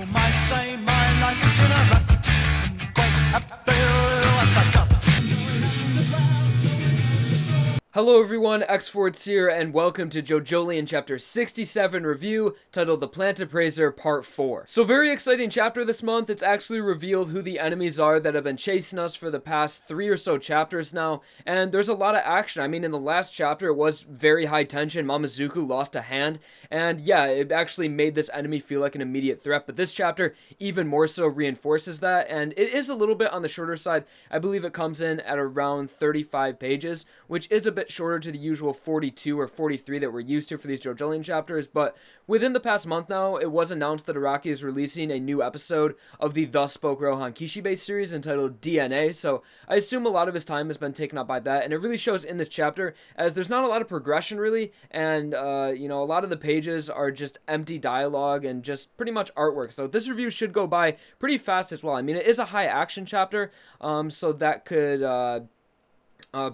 People might say my life is in a rut. Quite happy, what's a cut? Hello everyone, xForts here, and welcome to JoJolion Chapter 67 review, titled The Plant Appraiser Part 4. So very exciting chapter this month. It's actually revealed who the enemies are that have been chasing us for the past 3 or so chapters now, and there's a lot of action. I mean, in the last chapter, it was very high tension. Mamazuku lost a hand, and yeah, it actually made this enemy feel like an immediate threat, but this chapter even more so reinforces that, and it is a little bit on the shorter side. I believe it comes in at around 35 pages, which is a bit shorter to the usual 42 or 43 that we're used to for these JoJolion chapters, but within the past month now, it was announced that Araki is releasing a new episode of the Thus Spoke Rohan Kishibe series entitled DNA, so I assume a lot of his time has been taken up by that, and it really shows in this chapter, as there's not a lot of progression really, and a lot of the pages are just empty dialogue and just pretty much artwork, so this review should go by pretty fast as well. I mean, it is a high action chapter, so that could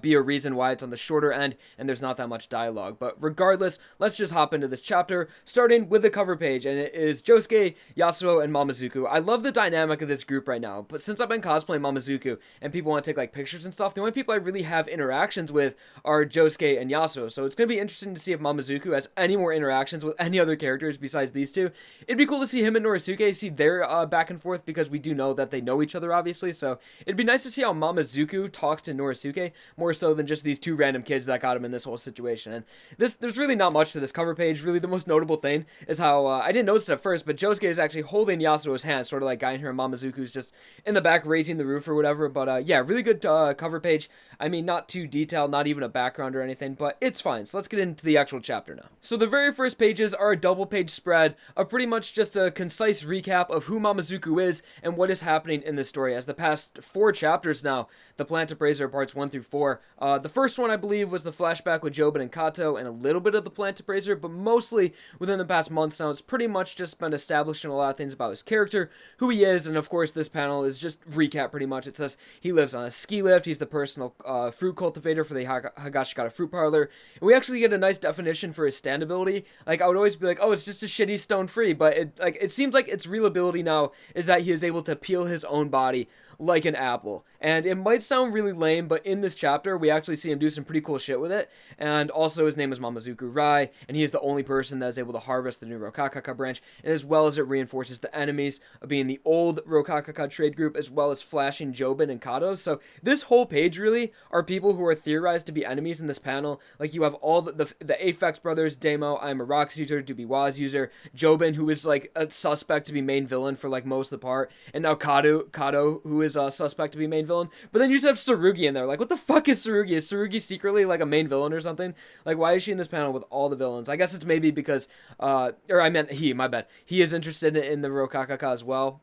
be a reason why it's on the shorter end and there's not that much dialogue. But regardless, let's just hop into this chapter, starting with the cover page, and it is Josuke, Yasuo, and Mamazuku. I love the dynamic of this group right now, but since I've been cosplaying Mamazuku and people want to take like pictures and stuff, the only people I really have interactions with are Josuke and Yasuo, so it's going to be interesting to see if Mamazuku has any more interactions with any other characters besides these two. It'd be cool to see him and Norisuke, see their back and forth, because we do know that they know each other, obviously, so it'd be nice to see how Mamazuku talks to Norisuke, more so than just these two random kids that got him in this whole situation. And there's really not much to this cover page. Really, the most notable thing is how, I didn't notice it at first, but Josuke is actually holding Yasuo's hand, sort of like guiding her, and Mamazuku's just in the back raising the roof or whatever. But yeah, really good cover page. I mean, not too detailed, not even a background or anything, but it's fine. So let's get into the actual chapter now. So the very first pages are a double page spread of pretty much just a concise recap of who Mamazuku is and what is happening in this story. As the past 4 chapters now, the Plant Appraiser parts 1 through 4, the first one, I believe, was the flashback with Jobin and Kato and a little bit of the Plant Appraiser, but mostly within the past months now, it's pretty much just been establishing a lot of things about his character, who he is, and of course this panel is just recap pretty much. It says he lives on a ski lift, he's the personal fruit cultivator for the Higashikata fruit parlor, and we actually get a nice definition for his stand ability. Like, I would always be like, oh, it's just a shitty stone free, but it seems like its real ability now is that he is able to peel his own body like an apple. And it might sound really lame, but in this chapter, we actually see him do some pretty cool shit with it. And also, his name is Mamazuku Rai, and he is the only person that is able to harvest the new Rokakaka branch, and as well as it reinforces the enemies of being the old Rokakaka trade group, as well as flashing Jobin and Kato. So this whole page really are people who are theorized to be enemies in this panel. Like, you have all the Aphex brothers, Demo, I'm a Rocks user, Dubiwa's user, Jobin, who is like a suspect to be main villain for like most of the part, and now Kato, who is a suspect to be main villain. But then you just have Tsurugi in there. Like, what the fuck is Tsurugi? Is Tsurugi secretly like a main villain or something? Like, why is she in this panel with all the villains? I guess it's maybe because, or I meant he, my bad. He is interested in the Rokakaka as well.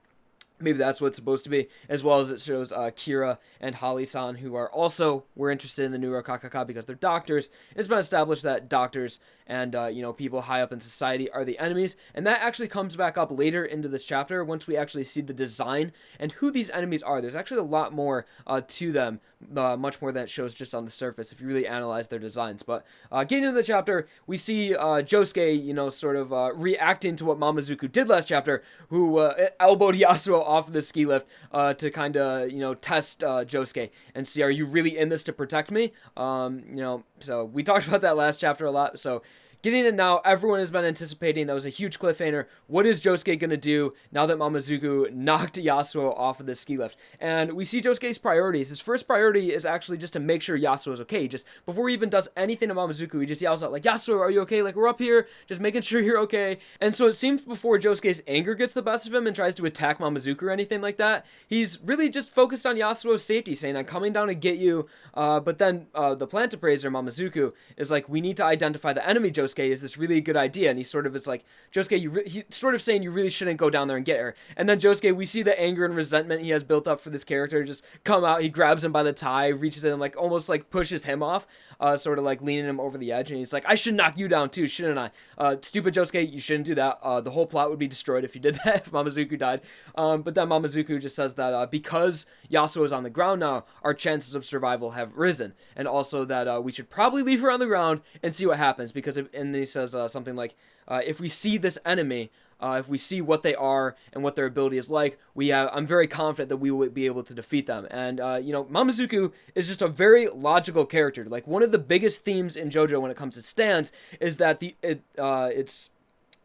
Maybe that's what it's supposed to be, as well as it shows Kira and Hali-san, who are also, were interested in the new Rokakaka because they're doctors. It's been established that doctors and, people high up in society are the enemies, and that actually comes back up later into this chapter once we actually see the design and who these enemies are. There's actually a lot more to them, much more than it shows just on the surface if you really analyze their designs. But getting into the chapter, we see Josuke, sort of reacting to what Mamazuku did last chapter, who elbowed Yasuo off of the ski lift to kind of, test Josuke and see, are you really in this to protect me? So we talked about that last chapter a lot, so getting it now, everyone has been anticipating. That was a huge cliffhanger. What is Josuke going to do now that Mamazuku knocked Yasuo off of the ski lift? And we see Josuke's priorities. His first priority is actually just to make sure Yasuo is okay. Just before he even does anything to Mamazuku, he just yells out, like, Yasuo, are you okay? Like, we're up here, just making sure you're okay. And so it seems before Josuke's anger gets the best of him and tries to attack Mamazuku or anything like that, he's really just focused on Yasuo's safety, saying, I'm coming down to get you. But then the Plant Appraiser, Mamazuku, is like, we need to identify the enemy, Josuke. Is this really a good idea? And he sort of is like, Josuke, he's sort of saying you really shouldn't go down there and get her. And then Josuke, we see the anger and resentment he has built up for this character just come out. He grabs him by the tie, reaches in and like almost like pushes him off, sort of like leaning him over the edge. And he's like, I should knock you down too, shouldn't I? Stupid Josuke, you shouldn't do that. The whole plot would be destroyed if you did that, if Mamazuku died. But then Mamazuku just says that because Yasuo is on the ground now, our chances of survival have risen. And also that we should probably leave her on the ground and see what happens, because if and then he says something like, if we see this enemy, if we see what they are and what their ability is like, I'm very confident that we will be able to defeat them. And, Mamazuku is just a very logical character. Like, one of the biggest themes in JoJo when it comes to stands is that it's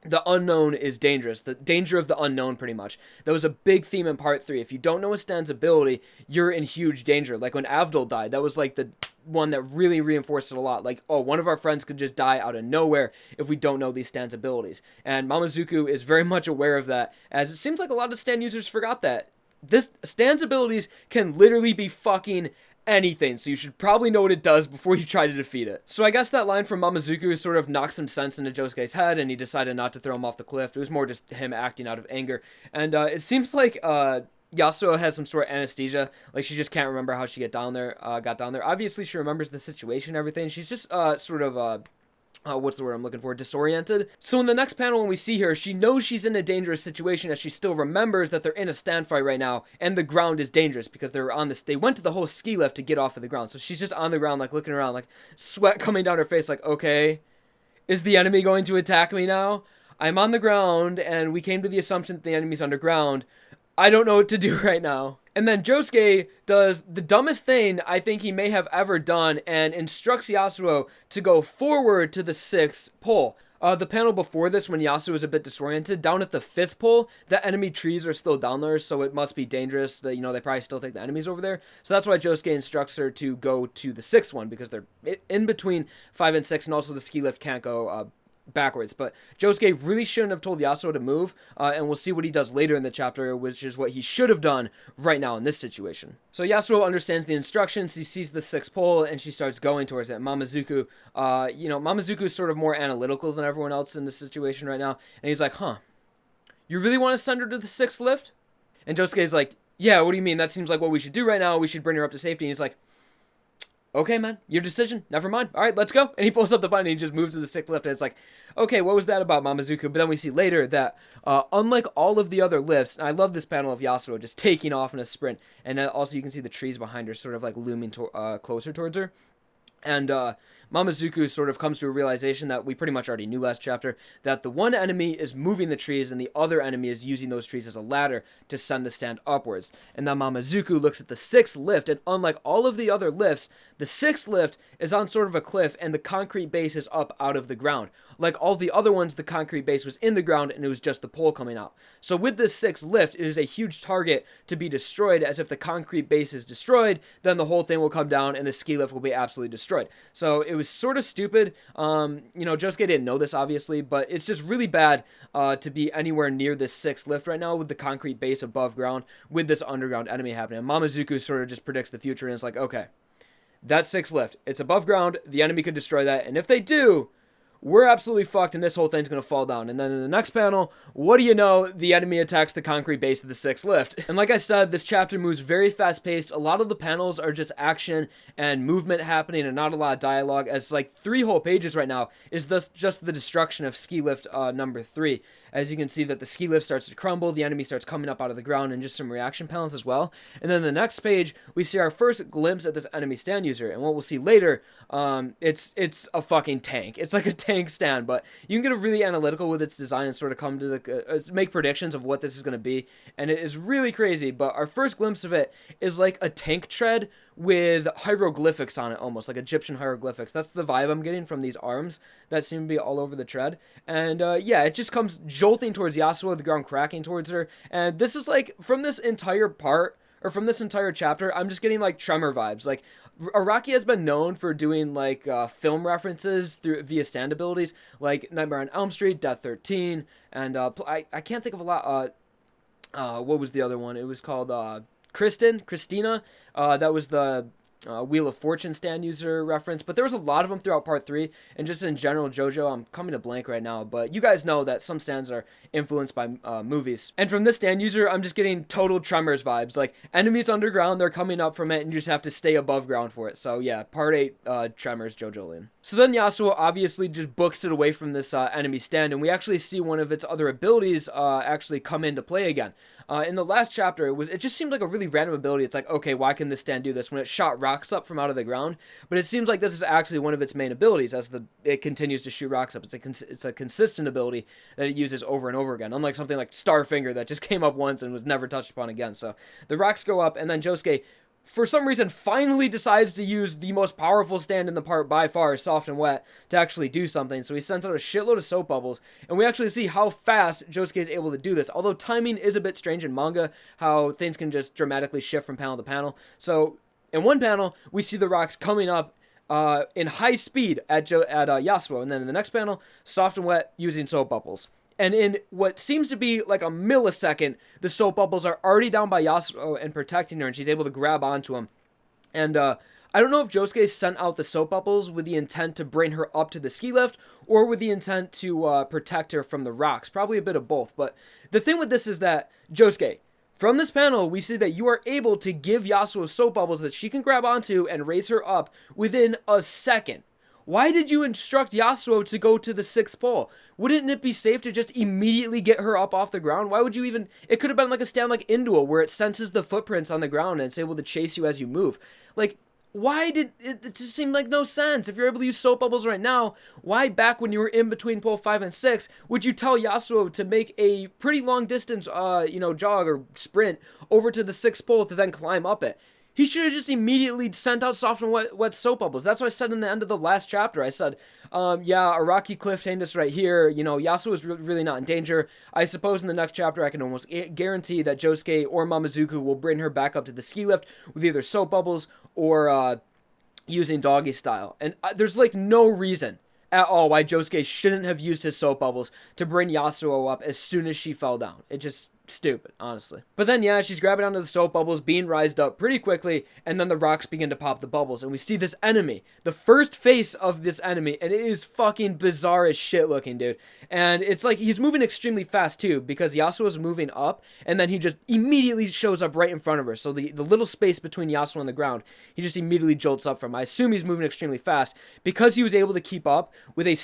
the unknown is dangerous. The danger of the unknown, pretty much. That was a big theme in part 3. If you don't know a stand's ability, you're in huge danger. Like, when Avdol died, that was, like, the one that really reinforced it a lot. Like, oh, one of our friends could just die out of nowhere if we don't know these stand's abilities. And Mamazuku is very much aware of that, as it seems like a lot of stand users forgot that. This stand's abilities can literally be fucking anything, so you should probably know what it does before you try to defeat it. So I guess that line from Mamazuku sort of knocked some sense into Josuke's head, and he decided not to throw him off the cliff. It was more just him acting out of anger. And it seems like Yasuo has some sort of anesthesia. Like, she just can't remember how she got down there. Obviously, she remembers the situation and everything. She's just sort of what's the word I'm looking for? Disoriented. So in the next panel, when we see her, she knows she's in a dangerous situation, as she still remembers that they're in a stand fight right now, and the ground is dangerous because they went to the whole ski lift to get off of the ground. So she's just on the ground, like, looking around, like, sweat coming down her face, like, okay, is the enemy going to attack me now? I'm on the ground, and we came to the assumption that the enemy's underground. I don't know what to do right now. And then Josuke does the dumbest thing I think he may have ever done and instructs Yasuo to go forward to the 6th pole. The panel before this, when Yasuo was a bit disoriented, down at the 5th pole, the enemy trees are still down there, so it must be dangerous. That, they probably still think the enemy's over there. So that's why Josuke instructs her to go to the 6th one, because they're in between 5 and 6, and also the ski lift can't go backwards. But Josuke really shouldn't have told Yasuo to move, and we'll see what he does later in the chapter, which is what he should have done right now in this situation. So Yasuo understands the instructions, he sees the 6th pole, and she starts going towards it. Mamazuku, Mamazuku is sort of more analytical than everyone else in this situation right now, and he's like, you really want to send her to the 6th lift? And Josuke's like, yeah, what do you mean? That seems like what we should do right now. We should bring her up to safety. And he's like, okay, man, your decision. Never mind. All right, let's go. And he pulls up the button and he just moves to the 6th lift. And it's like, okay, what was that about, Mamazuku? But then we see later that unlike all of the other lifts, and I love this panel of Yasuo just taking off in a sprint. And also you can see the trees behind her sort of like looming closer towards her. And Mamazuku sort of comes to a realization that we pretty much already knew last chapter, that the one enemy is moving the trees and the other enemy is using those trees as a ladder to send the stand upwards. And now Mamazuku looks at the 6th lift, and unlike all of the other lifts, the 6th lift is on sort of a cliff and the concrete base is up out of the ground. Like all the other ones, the concrete base was in the ground and it was just the pole coming out. So with this 6th lift, it is a huge target to be destroyed, as if the concrete base is destroyed, then the whole thing will come down and the ski lift will be absolutely destroyed. So it was sort of stupid. Josuke didn't know this, obviously, but it's just really bad to be anywhere near this 6th lift right now with the concrete base above ground with this underground enemy happening. And Mamazuku sort of just predicts the future and is like, okay, that 6th lift, it's above ground, the enemy could destroy that, and if they do, we're absolutely fucked and this whole thing's going to fall down. And then in the next panel, what do you know, the enemy attacks the concrete base of the 6th lift. And like I said, this chapter moves very fast paced. A lot of the panels are just action and movement happening and not a lot of dialogue, as like 3 whole pages right now is just the destruction of ski lift number 3. As you can see that the ski lift starts to crumble, the enemy starts coming up out of the ground, and just some reaction panels as well. And then the next page, we see our first glimpse at this enemy stand user. And what we'll see later, it's a fucking tank. It's like a tank stand, but you can get really analytical with its design and sort of come to make predictions of what this is going to be. And it is really crazy, but our first glimpse of it is like a tank tread with hieroglyphics on it, almost like Egyptian hieroglyphics. That's the vibe I'm getting from these arms that seem to be all over the tread. And it just comes jolting towards Yasuo, the ground cracking towards her. And this is like, from this entire part, or from this entire chapter, I'm just getting like Tremor vibes. Like, Araki has been known for doing like film references via stand abilities, like Nightmare on Elm Street, Death 13, and I can't think of a lot. What was the other one? It was called Christina. That was the Wheel of Fortune stand user reference, but there was a lot of them throughout part 3, and just in general JoJo, I'm coming to blank right now, but you guys know that some stands are influenced by movies. And from this stand user, I'm just getting total Tremors vibes, like enemies underground, they're coming up from it, and you just have to stay above ground for it. So yeah, part 8 Tremors JoJolion. So then Yasuo obviously just books it away from this enemy stand, and we actually see one of its other abilities actually come into play again. In the last chapter, it just seemed like a really random ability. It's like, okay, why can this stand do this when it shot rocks up from out of the ground? But it seems like this is actually one of its main abilities as it continues to shoot rocks up. It's a consistent ability that it uses over and over again, unlike something like Starfinger that just came up once and was never touched upon again. So the rocks go up, and then Josuke, for some reason, finally decides to use the most powerful stand in the part by far, Soft and Wet, to actually do something. So he sends out a shitload of soap bubbles, and we actually see how fast Josuke is able to do this. Although timing is a bit strange in manga, how things can just dramatically shift from panel to panel. So in one panel, we see the rocks coming up in high speed at Yasuo, and then in the next panel, Soft and Wet using soap bubbles. And in what seems to be like a millisecond, the soap bubbles are already down by Yasuo and protecting her, and she's able to grab onto him. And I don't know if Josuke sent out the soap bubbles with the intent to bring her up to the ski lift, or with the intent to protect her from the rocks. Probably a bit of both. But the thing with this is that, Josuke, from this panel, we see that you are able to give Yasuo soap bubbles that she can grab onto and raise her up within a second. Why did you instruct Yasuo to go to the 6th pole? Wouldn't it be safe to just immediately get her up off the ground? Why would you even... It could have been like a stand like Induo, where it senses the footprints on the ground and it's able to chase you as you move. Like, why did... It just seemed like no sense. If you're able to use soap bubbles right now, why back when you were in between pole 5 and 6, would you tell Yasuo to make a pretty long distance, jog or sprint over to the 6th pole to then climb up it? He should have just immediately sent out Soft and Wet soap bubbles. That's what I said in the end of the last chapter. I said, a rocky cliff hanged us right here. Yasuo is really not in danger. I suppose in the next chapter, I can almost guarantee that Josuke or Mamazuku will bring her back up to the ski lift with either soap bubbles or using doggy style. And there's like no reason at all why Josuke shouldn't have used his soap bubbles to bring Yasuo up as soon as she fell down. It just... stupid, honestly. But then, yeah, she's grabbing onto the soap bubbles, being rised up pretty quickly, and then the rocks begin to pop the bubbles, and we see this enemy, the first face of this enemy, and it is fucking bizarre as shit looking, dude. And it's like, he's moving extremely fast, too, because Yasuo's moving up, and then he just immediately shows up right in front of her. So the little space between Yasuo and the ground, he just immediately jolts up from. I assume he's moving extremely fast, because he was able to keep up with a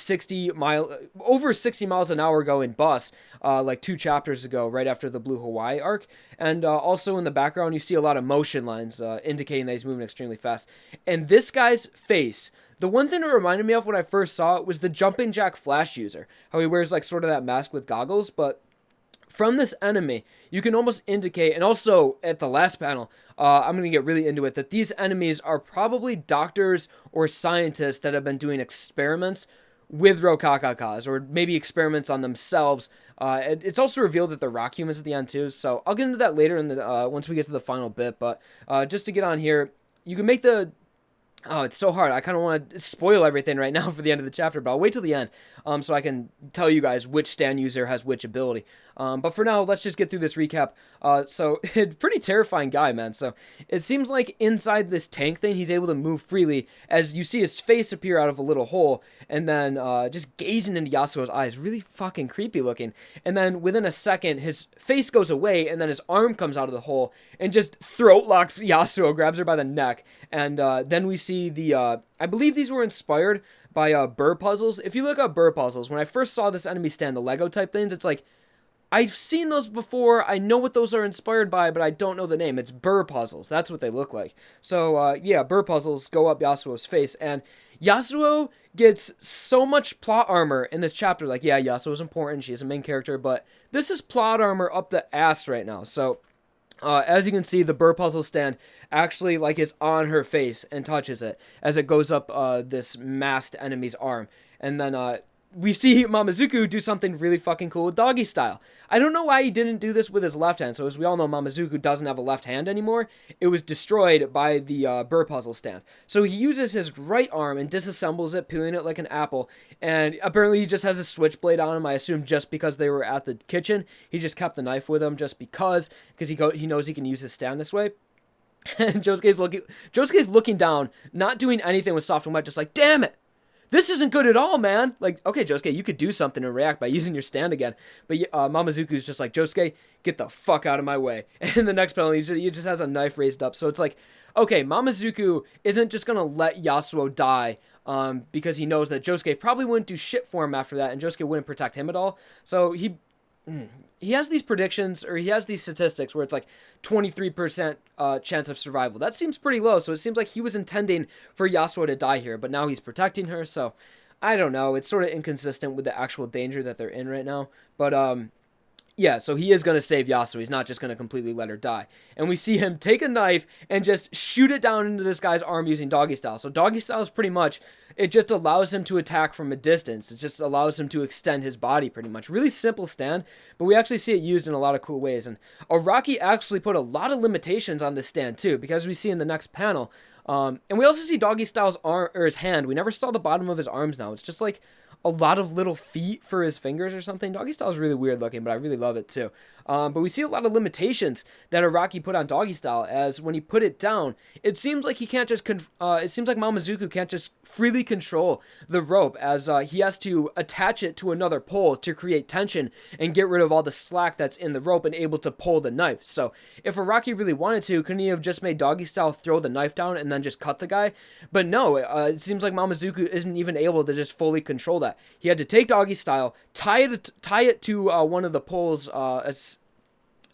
over 60 miles an hour going bus, like 2 chapters ago, right after the Blue Hawaii arc. And also in the background, you see a lot of motion lines indicating that he's moving extremely fast. And this guy's face, the one thing it reminded me of when I first saw it was the Jumping Jack Flash user. How he wears like sort of that mask with goggles, but from this enemy, you can almost indicate, and also at the last panel, I'm going to get really into it, that these enemies are probably doctors or scientists that have been doing experiments with Rokakakas, or maybe experiments on themselves. It's also revealed that they're rock humans at the end too, so I'll get into that later in the once we get to the final bit. But just to get on here, you can make the... Oh, it's so hard. I kind of want to spoil everything right now for the end of the chapter, but I'll wait till the end so I can tell you guys which stand user has which ability. But for now, let's just get through this recap. So, pretty terrifying guy, man. So, it seems like inside this tank thing, he's able to move freely as you see his face appear out of a little hole, and then just gazing into Yasuo's eyes. Really fucking creepy looking. And then within a second, his face goes away, and then his arm comes out of the hole and just throat locks Yasuo, grabs her by the neck. And then we see the... I believe these were inspired by burr puzzles. If you look up burr puzzles, when I first saw this enemy stand, the Lego type things, it's like, I've seen those before, I know what those are inspired by, but I don't know the name. It's burr puzzles, that's what they look like. So, yeah, burr puzzles go up Yasuo's face, and Yasuo gets so much plot armor in this chapter. Like, yeah, Yasuo's important, she's a main character, but this is plot armor up the ass right now. So, as you can see, the burr puzzle stand actually like is on her face and touches it as it goes up this masked enemy's arm. And then we see Mamazuku do something really fucking cool with doggy style. I don't know why he didn't do this with his left hand. So as we all know, Mamazuku doesn't have a left hand anymore. It was destroyed by the burr puzzle stand. So he uses his right arm and disassembles it, peeling it like an apple. And apparently he just has a switchblade on him. I assume just because they were at the kitchen. He just kept the knife with him just because he knows he can use his stand this way. And Josuke's looking down, not doing anything with Soft and Wet, just like, damn it! This isn't good at all, man. Like, okay, Josuke, you could do something and react by using your stand again. But Mamazuku's just like, Josuke, get the fuck out of my way. And the next panel, he just has a knife raised up. So it's like, okay, Mamazuku isn't just going to let Yasuo die because he knows that Josuke probably wouldn't do shit for him after that, and Josuke wouldn't protect him at all. So he has these predictions, or he has these statistics where it's like 23% chance of survival. That seems pretty low, so it seems like he was intending for Yasuo to die here, but now he's protecting her, so I don't know. It's sort of inconsistent with the actual danger that they're in right now, but yeah, so he is going to save Yasuo. He's not just going to completely let her die. And we see him take a knife and just shoot it down into this guy's arm using doggy style. So doggy style is pretty much, it just allows him to attack from a distance. It just allows him to extend his body pretty much. Really simple stand, but we actually see it used in a lot of cool ways. And Araki actually put a lot of limitations on this stand too, because we see in the next panel. And we also see doggy style's arm, or his hand. We never saw the bottom of his arms now. It's just like a lot of little feet for his fingers or something. Doggy style is really weird looking, but I really love it too. But we see a lot of limitations that Araki put on doggy style, as when he put it down, it seems like he can't just, it seems like Mamazuku can't just freely control the rope, as he has to attach it to another pole to create tension and get rid of all the slack that's in the rope and able to pull the knife. So if Araki really wanted to, couldn't he have just made doggy style throw the knife down and then just cut the guy? But no, it seems like Mamazuku isn't even able to just fully control that. He had to take doggy style, tie it to one of the poles,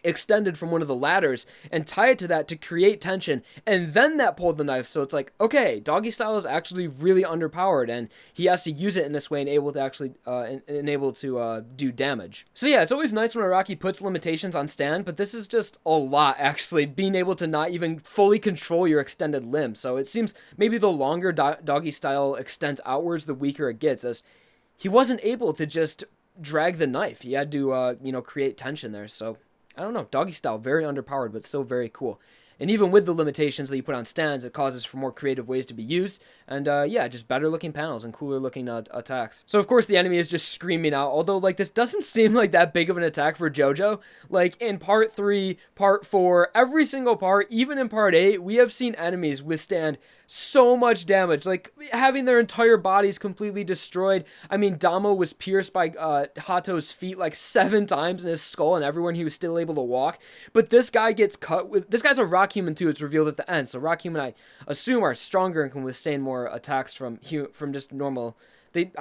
extended from one of the ladders, and tie it to that to create tension, and then that pulled the knife. So it's like, okay, doggy style is actually really underpowered, and he has to use it in this way and able to actually able to do damage. So yeah, it's always nice when Araki puts limitations on stand, but this is just a lot, actually, being able to not even fully control your extended limb. So it seems maybe the longer doggy style extends outwards, the weaker it gets, as he wasn't able to just drag the knife. He had to create tension there. So I don't know, doggy style, very underpowered, but still very cool. And even with the limitations that you put on stands, it causes for more creative ways to be used. And yeah, just better looking panels and cooler looking attacks. So of course the enemy is just screaming out, although like this doesn't seem like that big of an attack for JoJo. Like in part 3, part 4, every single part, even in part 8, we have seen enemies withstand so much damage, like having their entire bodies completely destroyed. I mean, Damo was pierced by Hato's feet like 7 times in his skull, and everyone he was still able to walk. But this guy gets cut with, this guy's a rock human too, it's revealed at the end. So rock human, I assume, are stronger and can withstand more attacks from just normal, they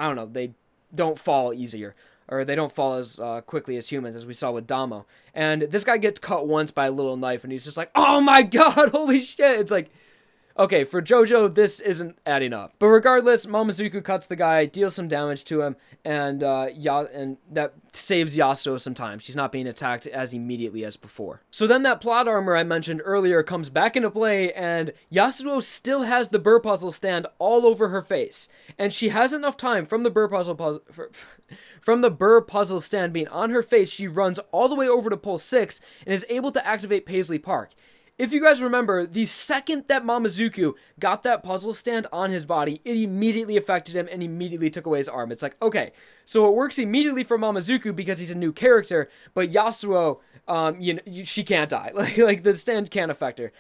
don't fall easier, or they don't fall as quickly as humans, as we saw with Damo. And this guy gets cut once by a little knife, and he's just like, oh my god, holy shit. It's like, okay, for JoJo, this isn't adding up. But regardless, Mamazuku cuts the guy, deals some damage to him, and and that saves Yasuo some time. She's not being attacked as immediately as before. So then that plot armor I mentioned earlier comes back into play, and Yasuo still has the burr puzzle stand all over her face. And she has enough time from the burr puzzle stand being on her face, she runs all the way over to pole 6 and is able to activate Paisley Park. If you guys remember, the second that Mamazuku got that puzzle stand on his body, it immediately affected him and immediately took away his arm. It's like, okay, so it works immediately for Mamazuku because he's a new character, but Yasuo, she can't die. Like the stand can't affect her.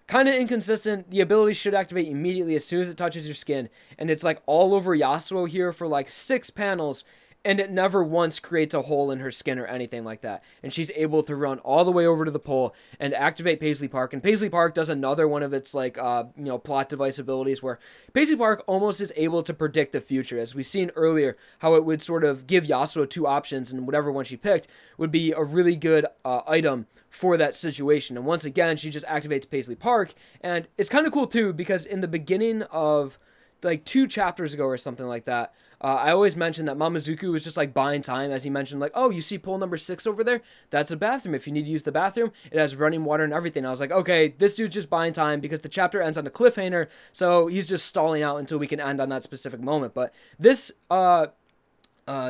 Kind of inconsistent. The ability should activate immediately as soon as it touches your skin, and it's like all over Yasuo here for like 6 panels, and it never once creates a hole in her skin or anything like that. And she's able to run all the way over to the pole and activate Paisley Park. And Paisley Park does another one of its like plot device abilities, where Paisley Park almost is able to predict the future. As we've seen earlier, how it would sort of give Yasuo 2 options, and whatever one she picked would be a really good item for that situation. And once again, she just activates Paisley Park. And it's kind of cool too, because in the beginning of like 2 chapters ago or something like that, I always mentioned that Mamazuku was just like buying time, as he mentioned, like, oh, you see pole number 6 over there? That's a bathroom. If you need to use the bathroom, it has running water and everything. I was like, okay, this dude's just buying time because the chapter ends on a cliffhanger, so he's just stalling out until we can end on that specific moment. But this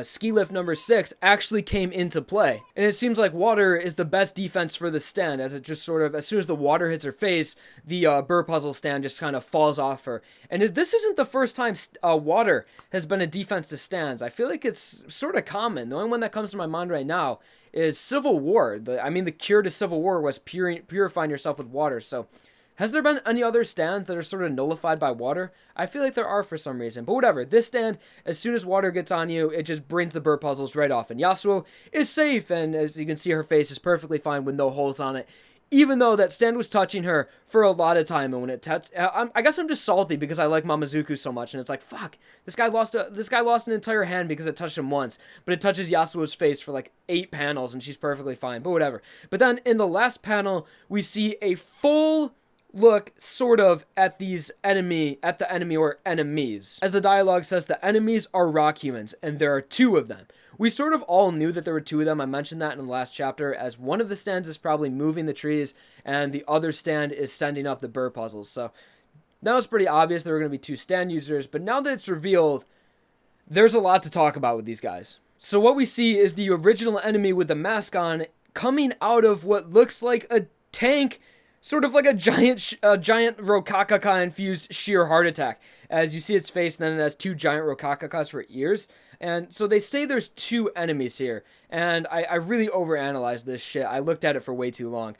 ski lift number 6 actually came into play. And it seems like water is the best defense for the stand, as it just sort of, as soon as the water hits her face, the burr puzzle stand just kind of falls off her. And this isn't the first time water has been a defense to stands. I feel like it's sort of common. The only one that comes to my mind right now is Civil War. The cure to Civil War was purifying yourself with water. So has there been any other stands that are sort of nullified by water? I feel like there are for some reason. But whatever, this stand, as soon as water gets on you, it just brings the burr puzzles right off. And Yasuo is safe, and as you can see, her face is perfectly fine with no holes on it. even though that stand was touching her for a lot of time. And when it touched, I guess I'm just salty because I like Mamazuku so much, and it's like, fuck, this guy lost an entire hand because it touched him once, but it touches Yasuo's face for like 8 panels, and she's perfectly fine. But whatever. But then in the last panel, we see a full look sort of at the enemy or enemies. As the dialogue says, the enemies are rock humans, and there are 2 of them. We sort of all knew that there were 2 of them. I mentioned that in the last chapter, as one of the stands is probably moving the trees, and the other stand is sending up the burr puzzles. So that was pretty obvious there were going to be 2 stand users, but now that it's revealed, there's a lot to talk about with these guys. So what we see is the original enemy with the mask on coming out of what looks like a tank, sort of like a giant Rokakaka-infused sheer heart attack. As you see its face, and then it has 2 giant Rokakakas for ears. And so they say there's 2 enemies here. And I really overanalyzed this shit. I looked at it for way too long.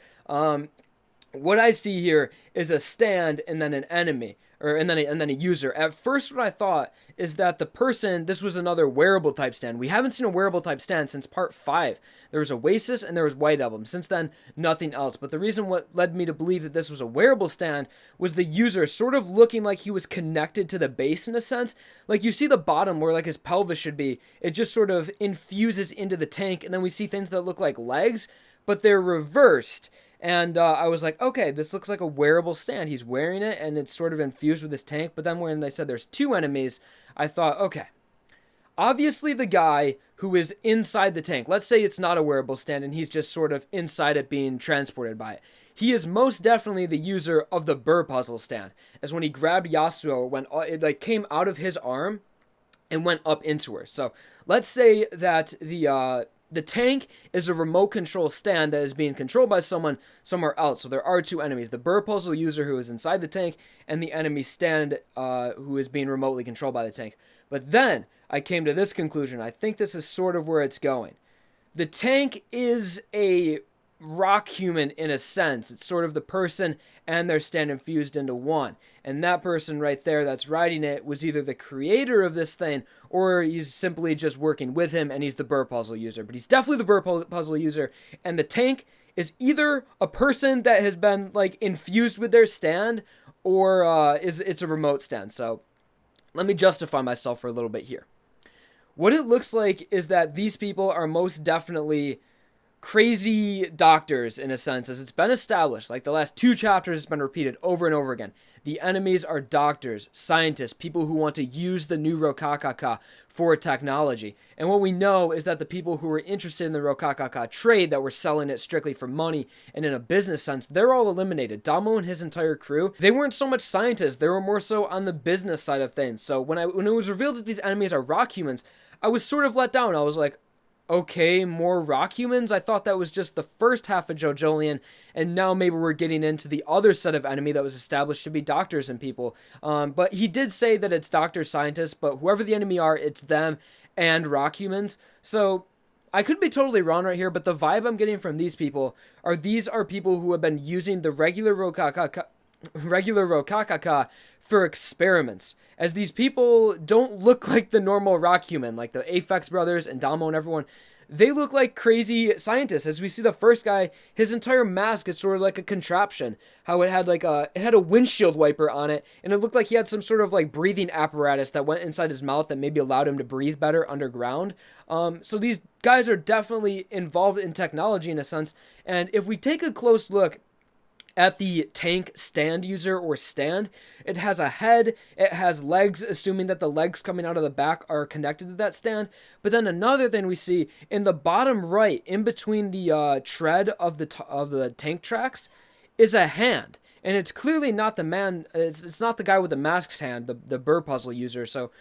What I see here is a stand and then an enemy. And then a user. At first, what I thought is that the person, this was another wearable type stand. We haven't seen a wearable type stand since part 5. There was Oasis and there was White Album. Since then, nothing else. But the reason what led me to believe that this was a wearable stand was the user sort of looking like he was connected to the base in a sense. Like you see the bottom where like his pelvis should be. It just sort of infuses into the tank, and then we see things that look like legs, but they're reversed. And I was like, okay, this looks like a wearable stand. He's wearing it, and it's sort of infused with his tank. But then when they said there's 2 enemies, I thought, okay, obviously the guy who is inside the tank, let's say it's not a wearable stand, and he's just sort of inside it being transported by it. He is most definitely the user of the burr puzzle stand, as when he grabbed Yasuo, it like came out of his arm and went up into her. So let's say that the tank is a remote control stand that is being controlled by someone somewhere else. So there are 2 enemies. The burr puzzle user who is inside the tank, and the enemy stand who is being remotely controlled by the tank. But then I came to this conclusion. I think this is sort of where it's going. The tank is a rock human in a sense. It's sort of the person and their stand infused into one. And that person right there that's riding it was either the creator of this thing, or he's simply just working with him, and he's the burr puzzle user. But he's definitely the burr puzzle user, and the tank is either a person that has been like infused with their stand, or it's a remote stand. So let me justify myself for a little bit here. What it looks like is that these people are most definitely crazy doctors in a sense, as it's been established. Like the last 2 chapters, it's been repeated over and over again. The enemies are doctors, scientists, people who want to use the new Rokakaka for technology. And what we know is that the people who were interested in the Rokakaka trade, that were selling it strictly for money and in a business sense, they're all eliminated. Damo and his entire crew, they weren't so much scientists, they were more so on the business side of things. So when it was revealed that these enemies are rock humans, I was sort of let down. I was like, okay, more rock humans? I thought that was just the first half of JoJolion, and now maybe we're getting into the other set of enemy that was established to be doctors and people. But he did say that it's doctors, scientists, but whoever the enemy are, it's them and rock humans. So I could be totally wrong right here, but the vibe I'm getting from these are people who have been using the regular Rokakaka for experiments, as these people don't look like the normal rock human, like the Aphex brothers and Damo and everyone. They look like crazy scientists. As we see the first guy, his entire mask is sort of like a contraption. How it had a windshield wiper on it, and it looked like he had some sort of like breathing apparatus that went inside his mouth that maybe allowed him to breathe better underground. So these guys are definitely involved in technology in a sense. And if we take a close look at the tank stand user or stand, it has a head, it has legs, assuming that the legs coming out of the back are connected to that stand. But then another thing we see in the bottom right, in between the tread of the tank tracks, is a hand. And it's clearly not the man, it's not the guy with the mask's hand, the burr puzzle user. So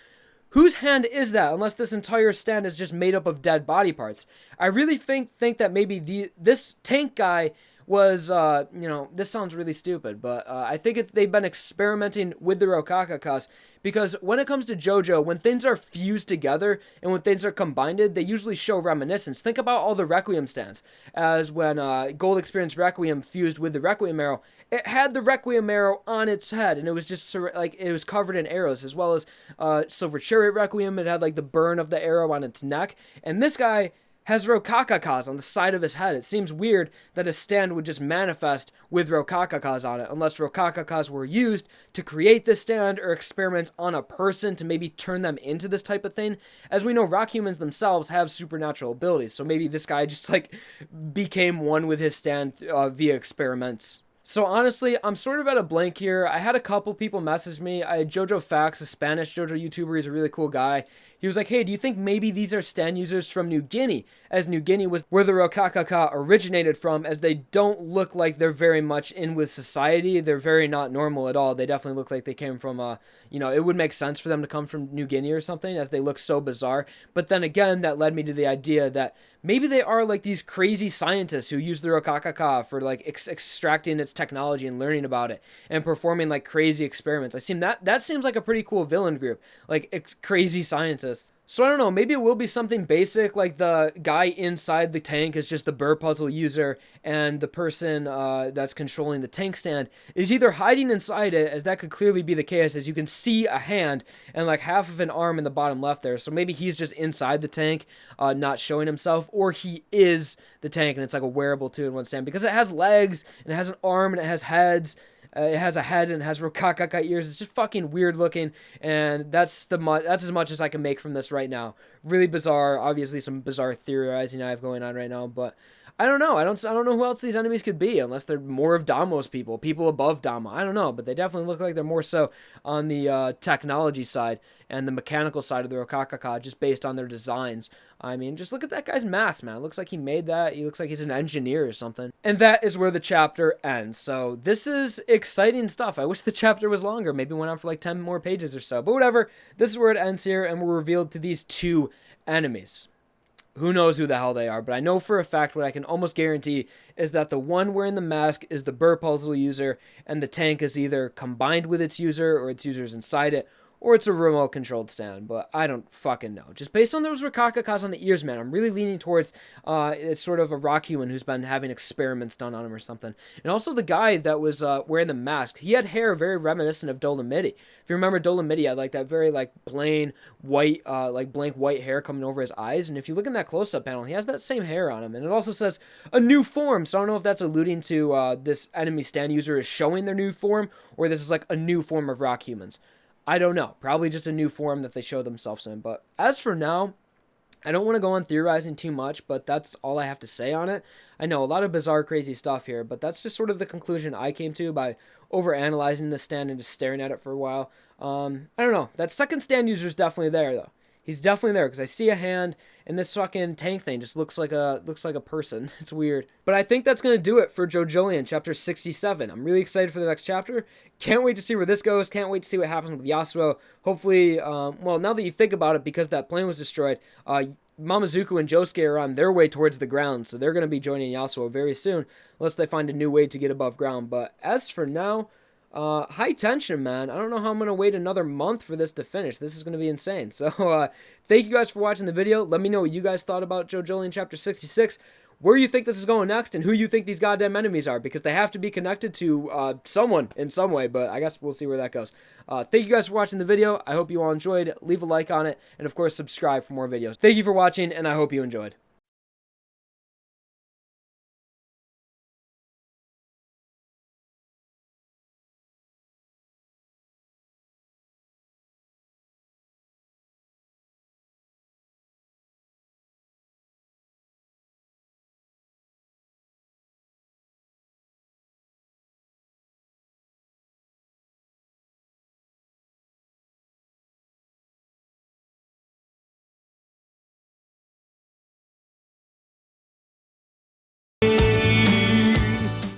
whose hand is that, unless this entire stand is just made up of dead body parts? I really think that maybe this tank guy was, this sounds really stupid, but I think they've been experimenting with the Rokakakas, because when it comes to JoJo, when things are fused together and when things are combined, they usually show reminiscence. Think about all the Requiem stands, as when Gold Experience Requiem fused with the Requiem arrow, it had the Requiem arrow on its head, and it was just like, it was covered in arrows, as well as Silver Chariot Requiem, it had like the burn of the arrow on its neck, and this guy has Rokakakas on the side of his head. It seems weird that a stand would just manifest with Rokakakas on it, unless Rokakakas were used to create this stand or experiments on a person to maybe turn them into this type of thing. As we know, rock humans themselves have supernatural abilities, so maybe this guy just like became one with his stand via experiments. So honestly, I'm sort of at a blank here. I had a couple people message me. I had Jojo Fax, a Spanish JoJo YouTuber. He's a really cool guy. He was like, hey, do you think maybe these are stand users from New Guinea? As New Guinea was where the Rokakaka originated from, as they don't look like they're very much in with society. They're very not normal at all. They definitely look like they came from, it would make sense for them to come from New Guinea or something, as they look so bizarre. But then again, that led me to the idea that maybe they are like these crazy scientists who use the Rokakaka for like extracting its technology and learning about it and performing like crazy experiments. That seems like a pretty cool villain group, like crazy scientists. So I don't know, maybe it will be something basic, like the guy inside the tank is just the burr puzzle user, and the person that's controlling the tank stand is either hiding inside it, as that could clearly be the case, as you can see a hand and like half of an arm in the bottom left there. So maybe he's just inside the tank, not showing himself, or he is the tank and it's like a wearable 2-in-1 stand, because it has legs and it has an arm and it has heads. It has a head and it has Rokakaka ears. It's just fucking weird looking, and that's as much as I can make from this right now. Really bizarre. Obviously, some bizarre theorizing I have going on right now, but I don't know. I don't know who else these enemies could be, unless they're more of Damo's people above Damo. I don't know, but they definitely look like they're more so on the technology side and the mechanical side of the Rokakaka, just based on their designs. I mean, just look at that guy's mask, man. It looks like he made that. He looks like he's an engineer or something. And that is where the chapter ends. So this is exciting stuff. I wish the chapter was longer. Maybe went on for like 10 more pages or so. But whatever. This is where it ends here, and we're revealed to these two enemies. Who knows who the hell they are, but I know for a fact what I can almost guarantee is that the one wearing the mask is the burr puzzle user, and the tank is either combined with its user or its user's inside it, or it's a remote controlled stand, but I don't fucking know. Just based on those Rokakakas on the ears, man, I'm really leaning towards it's sort of a rock human who's been having experiments done on him or something. And also the guy that was wearing the mask, he had hair very reminiscent of Dolomiti. If you remember Dolomiti, had like that very like plain white, like blank white hair coming over his eyes. And if you look in that close-up panel, he has that same hair on him. And it also says a new form, so I don't know if that's alluding to this enemy stand user is showing their new form, or this is like a new form of rock humans. I don't know. Probably just a new form that they show themselves in. But as for now, I don't want to go on theorizing too much, but that's all I have to say on it. I know a lot of bizarre, crazy stuff here, but that's just sort of the conclusion I came to by overanalyzing this stand and just staring at it for a while. I don't know. That second stand user is definitely there, though. He's definitely there, because I see a hand, and this fucking tank thing just looks like a person. It's weird. But I think that's going to do it for JoJolion chapter 67. I'm really excited for the next chapter. Can't wait to see where this goes. Can't wait to see what happens with Yasuo. Hopefully, well, now that you think about it, because that plane was destroyed, Mamazuku and Josuke are on their way towards the ground, so they're going to be joining Yasuo very soon, unless they find a new way to get above ground. But as for now, high tension, man. I don't know how I'm going to wait another month for this to finish. This is going to be insane. So, thank you guys for watching the video. Let me know what you guys thought about JoJolion chapter 66, where you think this is going next, and who you think these goddamn enemies are, because they have to be connected to someone in some way, but I guess we'll see where that goes. Thank you guys for watching the video. I hope you all enjoyed. Leave a like on it, and of course, subscribe for more videos. Thank you for watching, and I hope you enjoyed.